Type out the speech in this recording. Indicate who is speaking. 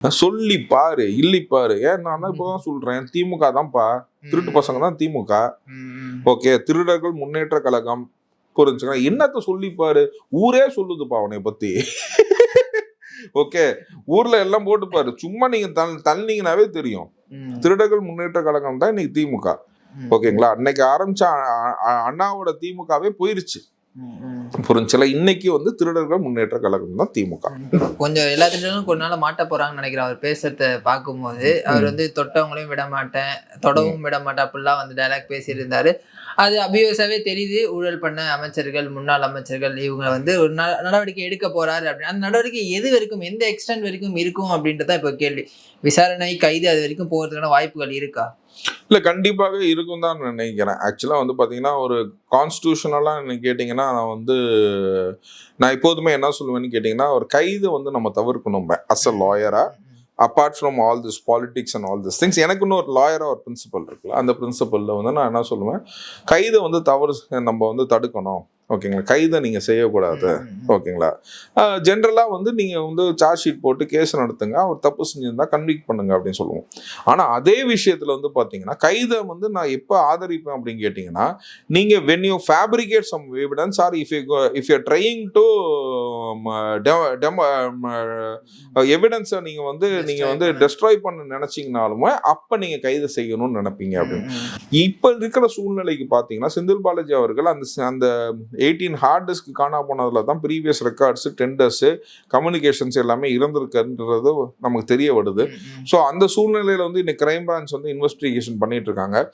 Speaker 1: சொல்லி பாரு இல்லி பாரு. ஏன் நான் தான் இப்பதான் சொல்றேன், திமுக தான்ப்பா, திருட்டு பசங்க தான் திமுக. ஓகே, திருடர்கள் முன்னேற்ற கழகம், புரிஞ்சுங்க. என்னத்த சொல்லிப்பாரு, ஊரே சொல்லுதுப்பா அவனை பத்தி. ஓகே, ஊர்ல எல்லாம் போட்டுப்பாரு, சும்மா நீங்க தள்ளினீங்கன்னாவே தெரியும். திருடர்கள் முன்னேற்ற கழகம் தான் இன்னைக்கு திமுக. ஓகேங்களா, அன்னைக்கு ஆரம்பிச்ச அண்ணாவோட திமுகவே போயிருச்சு, புரிஞ்சுல. இன்னைக்கு வந்து திருடர்கள் முன்னேற்ற கழகம் தான் திமுக.
Speaker 2: கொஞ்சம் எல்லாத்துலையும் கொஞ்ச நாள் மாட்ட போறாங்கன்னு நினைக்கிறேன். அவர் பேசுறத பார்க்கும்போது அவர் வந்து தொட்டவங்களையும் விட மாட்டேன், தொடவும் விட மாட்டேன் அப்படிலாம் வந்து டைலாக் பேசியிருந்தாரு. அது அபியோசாவே தெரியுது. ஊழல் பண்ண அமைச்சர்கள், முன்னாள் அமைச்சர்கள் இவங்க வந்து ஒரு நடவடிக்கை எடுக்க போறாரு அப்படின்னு. அந்த நடவடிக்கை எது வரைக்கும், எந்த எக்ஸ்டென்ட் வரைக்கும் இருக்கும் அப்படின்றத இப்போ கேள்வி. விசாரணை, கைது அது வரைக்கும் போகிறதுக்கான வாய்ப்புகள் இருக்கா?
Speaker 1: இல்லை, கண்டிப்பாக இருக்கும் தான் நினைக்கிறேன். ஆக்சுவலாக வந்து பார்த்தீங்கன்னா, ஒரு கான்ஸ்டியூஷனலாக கேட்டிங்கன்னா, நான் எப்போதுமே என்ன சொல்லுவேன்னு கேட்டிங்கன்னா, ஒரு கைது வந்து நம்ம தவிர்க்கணும் அஸ் அ லாயரா, apart from all this politics and all this things. எனக்கு இன்னும் ஒரு லாயராக ஒரு பிரின்சிபல் இருக்குல்ல, அந்த பிரின்சிபலில் வந்து நான் என்ன சொல்லுவேன், கைதை வந்து நம்ம வந்து தடுக்கணும். ஓகேங்களா, கைதை நீங்கள் செய்யக்கூடாது. ஓகேங்களா, ஜென்ரலாக வந்து நீங்கள் வந்து சார்ஜ் ஷீட் போட்டு கேஸ் நடத்துங்க, அவர் தப்பு செஞ்சிருந்தா கன்விக்ட் பண்ணுங்க அப்படின்னு சொல்லுவோம். ஆனால் அதே விஷயத்தில் வந்து பார்த்தீங்கன்னா, கைதை வந்து நான் எப்போ ஆதரிப்பேன் அப்படின்னு கேட்டிங்கன்னா, நீங்கள் when you fabricate some evidence or if you trying to எவிடன்ஸை நீங்கள் வந்து டெஸ்ட்ராய் பண்ண நினச்சிங்கனாலுமே அப்போ நீங்கள் கைது செய்யணும்னு நினைப்பீங்க அப்படின்னு. இப்போ இருக்கிற சூழ்நிலைக்கு பார்த்தீங்கன்னா, செந்தில் பாலாஜி அவர்கள் அந்த 18 ஹார்ட் டிஸ்க் காணா போனதுல தான் ப்ரீவியஸ் ரெக்கார்ட்ஸ், டெண்டர்ஸ், கம்யூனிகேஷன்ஸ் எல்லாமே இருந்திருக்குன்றது நமக்கு தெரிய வருது. ஸோ அந்த சூழ்நிலையில வந்து இன்னைக்கு கிரைம் பிரான்ச் வந்து இன்வெஸ்டிகேஷன் பண்ணிட்டு இருக்காங்க.